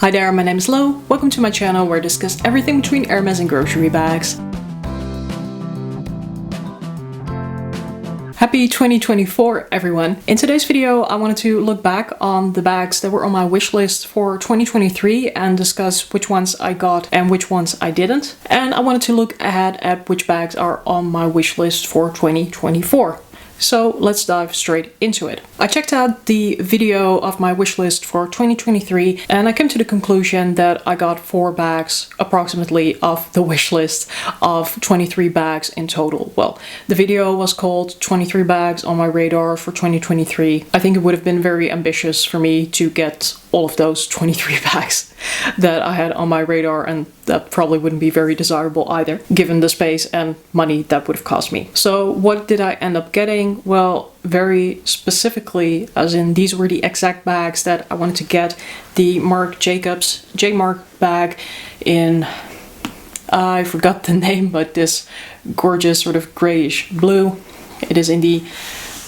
Hi there, my name is Lo. Welcome to my channel where I discuss everything between Hermes and grocery bags. Happy 2024 everyone! In today's video I wanted to look back on the bags that were on my wish list for 2023 and discuss which ones I got and which ones I didn't. And I wanted to look ahead at which bags are on my wish list for 2024. So let's dive straight into it. I checked out the video of my wish list for 2023 and I came to the conclusion that I got 4 bags approximately of the wish list of 23 bags in total. Well, the video was called 23 bags on my radar for 2023. I think it would have been very ambitious for me to get all of those 23 bags that I had on my radar, and that probably wouldn't be very desirable either, given the space and money that would have cost me. So what did I end up getting? Well, very specifically, as in these were the exact bags that I wanted to get. The Marc Jacobs J Mark bag in, I forgot the name, but this gorgeous sort of grayish blue. It is in the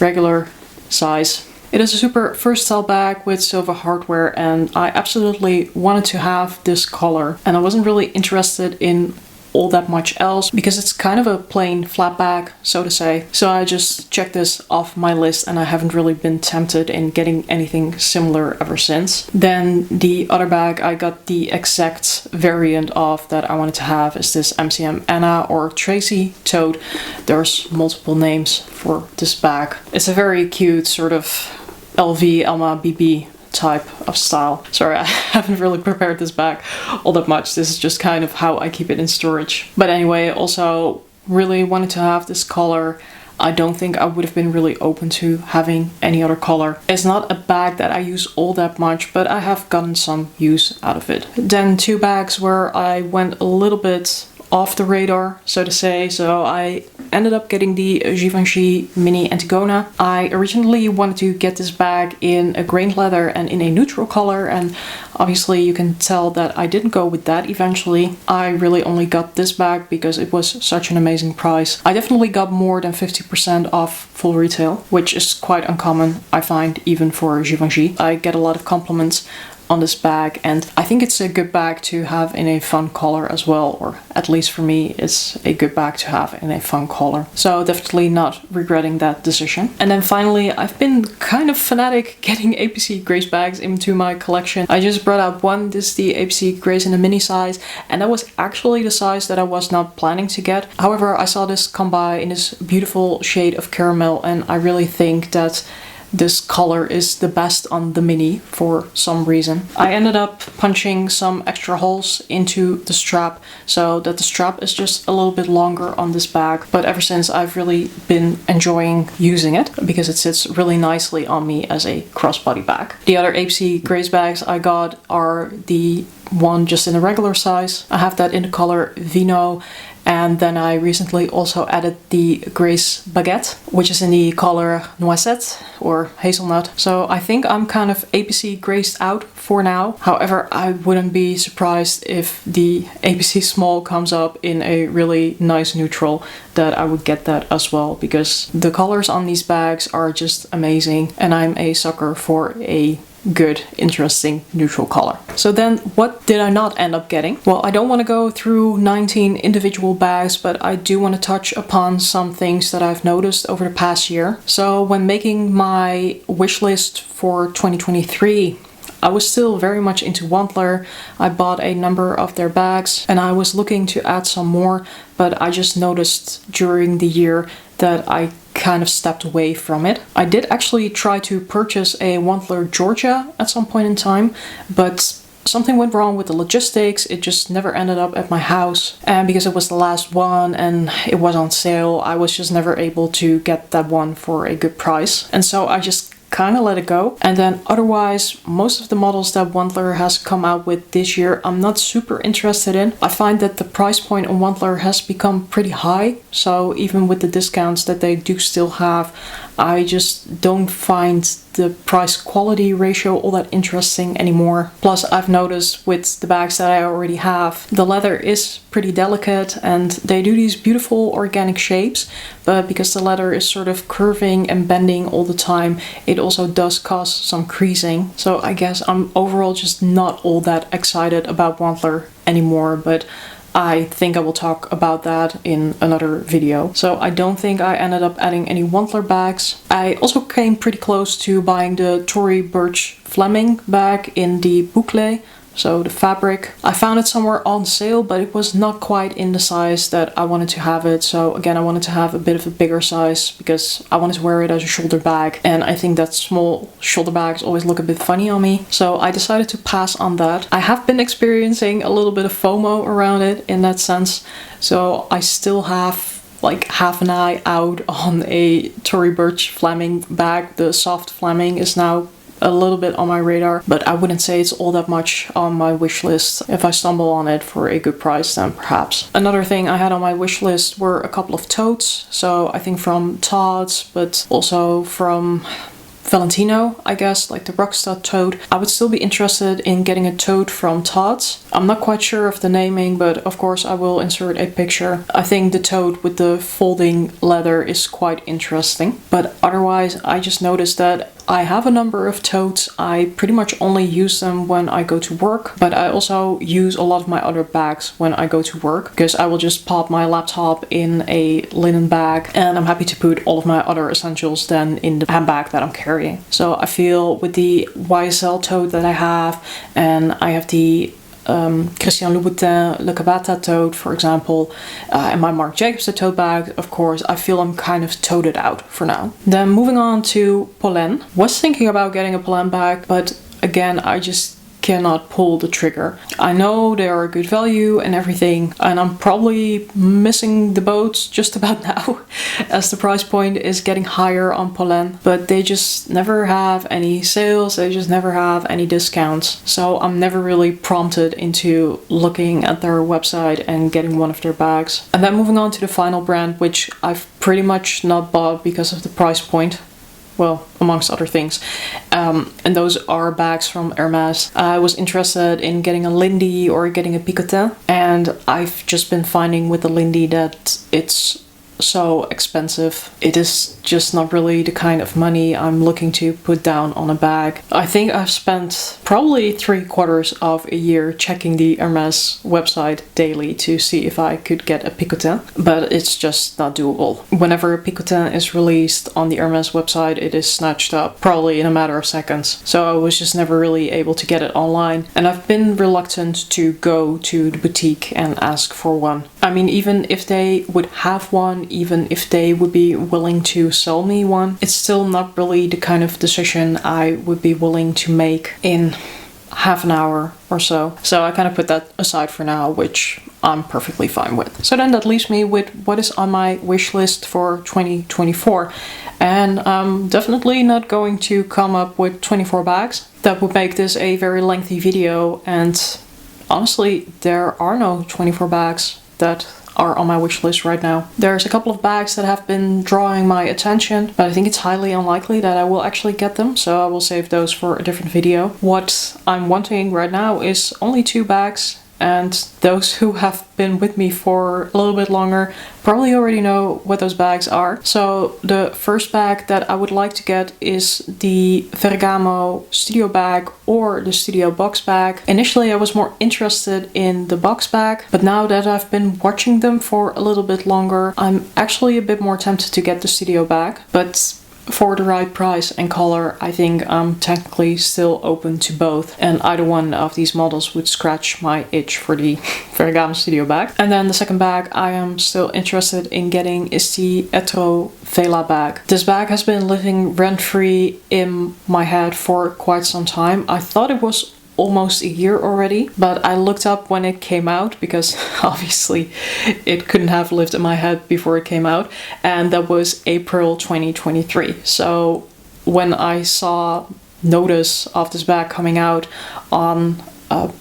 regular size. It is a super versatile bag with silver hardware and I absolutely wanted to have this color, and I wasn't really interested in all that much else because it's kind of a plain flat bag, so to say. So I just checked this off my list and I haven't really been tempted in getting anything similar ever since. Then the other bag I got the exact variant of that I wanted to have is this MCM Anna or Tracy tote. There's multiple names for this bag. It's a very cute sort of LV Elma BB type of style. Sorry, I haven't really prepared this bag all that much. This is just kind of how I keep it in storage. But anyway, also really wanted to have this color. I don't think I would have been really open to having any other color. It's not a bag that I use all that much, but I have gotten some use out of it. Then 2 bags where I went a little bit off the radar, so to say. So I ended up getting the Givenchy Mini Antigona. I originally wanted to get this bag in a grain leather and in a neutral color, and obviously you can tell that I didn't go with that eventually. I really only got this bag because it was such an amazing price. I definitely got more than 50% off full retail, which is quite uncommon, I find, even for Givenchy. I get a lot of compliments on this bag, and I think it's a good bag to have in a fun color as well, or at least for me it's a good bag to have in a fun color. So definitely not regretting that decision. And then finally, I've been kind of fanatic getting APC Grace bags into my collection. I just brought out one. This is the APC Grace in the mini size, and that was actually the size that I was not planning to get. However, I saw this come by in this beautiful shade of caramel, and I really think that this color is the best on the mini for some reason. I ended up punching some extra holes into the strap so that the strap is just a little bit longer on this bag, but ever since I've really been enjoying using it because it sits really nicely on me as a crossbody bag. The other APC Grace bags I got are the one just in a regular size. I have that in the color Vino. And then I recently also added the Grace Baguette, which is in the color Noisette or Hazelnut. So I think I'm kind of APC Graced out for now. However, I wouldn't be surprised if the APC Small comes up in a really nice neutral, that I would get that as well, because the colors on these bags are just amazing and I'm a sucker for a good, interesting neutral color. So then what did I not end up getting? Well, I don't want to go through 19 individual bags, but I do want to touch upon some things that I've noticed over the past year. So when making my wish list for 2023, I was still very much into Wandler. I bought a number of their bags and I was looking to add some more, but I just noticed during the year that I kind of stepped away from it. I did actually try to purchase a Wandler Georgia at some point in time, but something went wrong with the logistics. It just never ended up at my house, and because it was the last one and it was on sale, I was just never able to get that one for a good price, and so I just kind of let it go. And then otherwise, most of the models that Wandler has come out with this year, I'm not super interested in. I find that the price point on Wandler has become pretty high, so even with the discounts that they do still have, I just don't find the price quality ratio all that interesting anymore. Plus, I've noticed with the bags that I already have, the leather is pretty delicate and they do these beautiful organic shapes, but because the leather is sort of curving and bending all the time, it also does cause some creasing. So I guess I'm overall just not all that excited about Wantler anymore, but I think I will talk about that in another video. So I don't think I ended up adding any Wantler bags. I also came pretty close to buying the Tory Burch Fleming bag in the boucle, so the fabric. I found it somewhere on sale, but it was not quite in the size that I wanted to have it. So again, I wanted to have a bit of a bigger size because I wanted to wear it as a shoulder bag. And I think that small shoulder bags always look a bit funny on me. So I decided to pass on that. I have been experiencing a little bit of FOMO around it in that sense. So I still have like half an eye out on a Tory Burch Fleming bag. The soft Fleming is now a little bit on my radar, but I wouldn't say it's all that much on my wish list. If I stumble on it for a good price, then perhaps. Another thing I had on my wish list were a couple of totes. So I think from Tod's, but also from Valentino, I guess, like the Rockstar tote. I would still be interested in getting a tote from Tod's. I'm not quite sure of the naming, but of course I will insert a picture. I think the tote with the folding leather is quite interesting. But otherwise, I just noticed that I have a number of totes. I pretty much only use them when I go to work, but I also use a lot of my other bags when I go to work, because I will just pop my laptop in a linen bag and I'm happy to put all of my other essentials then in the handbag that I'm carrying. So I feel with the YSL tote that I have, and I have the Christian Louboutin Le Cabata tote, for example, and my Marc Jacobs tote bag, of course, I feel I'm kind of toted out for now. Then moving on to Polène. Was thinking about getting a Polène bag, but again, I just cannot pull the trigger. I know they are a good value and everything, and I'm probably missing the boat just about now as the price point is getting higher on Polène, but they just never have any sales, they just never have any discounts. So I'm never really prompted into looking at their website and getting one of their bags. And then moving on to the final brand, which I've pretty much not bought because of the price point. Well, amongst other things. And those are bags from Hermes. I was interested in getting a Lindy or getting a Picotin, and I've just been finding with the Lindy that it's so expensive. It is just not really the kind of money I'm looking to put down on a bag. I think I've spent probably 3/4 of a year checking the Hermes website daily to see if I could get a Picotin, but it's just not doable. Whenever a Picotin is released on the Hermes website, it is snatched up probably in a matter of seconds. So I was just never really able to get it online, and I've been reluctant to go to the boutique and ask for one. I mean, even if they would have one, even if they would be willing to sell me one, it's still not really the kind of decision I would be willing to make in half an hour or so. So I kind of put that aside for now, which I'm perfectly fine with. So then that leaves me with what is on my wish list for 2024. And I'm definitely not going to come up with 24 bags. That would make this a very lengthy video, and honestly, there are no 24 bags that are on my wish list right now. There's a couple of bags that have been drawing my attention, but I think it's highly unlikely that I will actually get them, so I will save those for a different video. What I'm wanting right now is only 2 bags, and those who have been with me for a little bit longer probably already know what those bags are. So the first bag that I would like to get is the Ferragamo Studio bag or the Studio box bag. Initially I was more interested in the box bag, but now that I've been watching them for a little bit longer, I'm actually a bit more tempted to get the Studio bag. But for the right price and color, I think I'm technically still open to both, and either one of these models would scratch my itch for the Ferragamo Studio bag. And then the second bag I am still interested in getting is the Etro Vela bag. This bag has been living rent-free in my head for quite some time. I thought it was almost a year already, but I looked up when it came out, because obviously it couldn't have lived in my head before it came out, and that was April 2023. So when I saw notice of this bag coming out on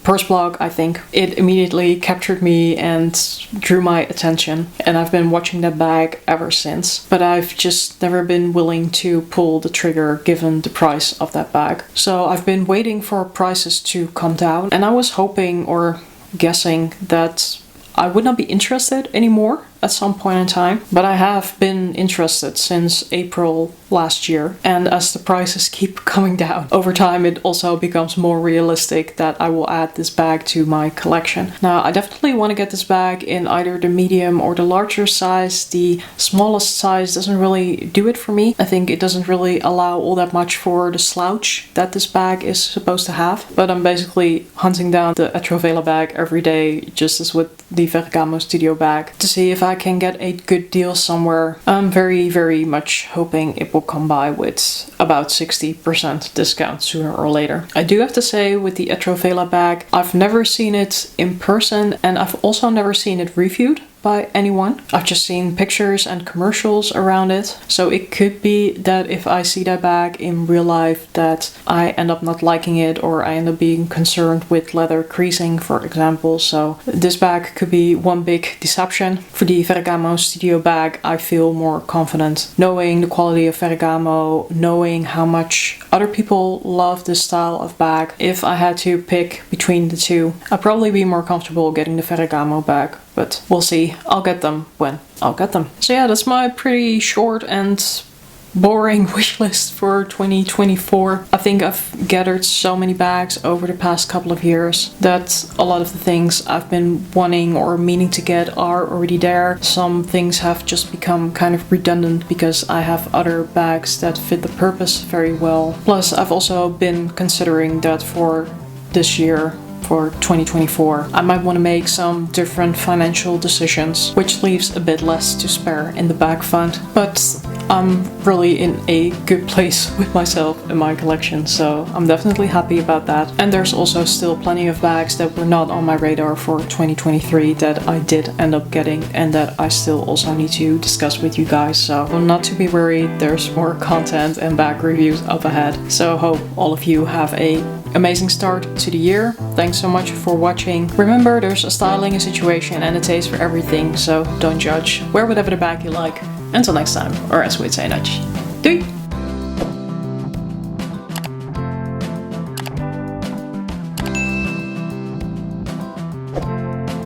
purse blog, I think. It immediately captured me and drew my attention, and I've been watching that bag ever since. But I've just never been willing to pull the trigger given the price of that bag. So I've been waiting for prices to come down, and I was hoping or guessing that I would not be interested anymore at some point in time, but I have been interested since April last year, and as the prices keep coming down over time, it also becomes more realistic that I will add this bag to my collection. Now, I definitely want to get this bag in either the medium or the larger size. The smallest size doesn't really do it for me. I think it doesn't really allow all that much for the slouch that this bag is supposed to have, but I'm basically hunting down the Etrovela bag every day, just as with the Ferragamo Studio bag, to see if I can get a good deal somewhere. I'm very much hoping it will come by with about 60% discount sooner or later. I do have to say, with the Etrovela bag, I've never seen it in person, and I've also never seen it reviewed by anyone. I've just seen pictures and commercials around it, so it could be that if I see that bag in real life that I end up not liking it, or I end up being concerned with leather creasing, for example. So this bag could be one big deception. For the Ferragamo Studio bag, I feel more confident knowing the quality of Ferragamo, knowing how much other people love this style of bag. If I had to pick between the two, I'd probably be more comfortable getting the Ferragamo bag, but we'll see. I'll get them when I'll get them. So yeah, that's my pretty short and boring wish list for 2024. I think I've gathered so many bags over the past couple of years that a lot of the things I've been wanting or meaning to get are already there. Some things have just become kind of redundant because I have other bags that fit the purpose very well. Plus, I've also been considering that for this year, for 2024, I might want to make some different financial decisions, which leaves a bit less to spare in the bag fund. But I'm really in a good place with myself and my collection, so I'm definitely happy about that. And there's also still plenty of bags that were not on my radar for 2023 that I did end up getting, and that I still also need to discuss with you guys. So not to be worried, there's more content and bag reviews up ahead. So hope all of you have a amazing start to the year. Thanks so much for watching. Remember, there's a styling, a situation, and a taste for everything, so don't judge. Wear whatever the bag you like. Until next time, or as we'd say in Dutch, doei!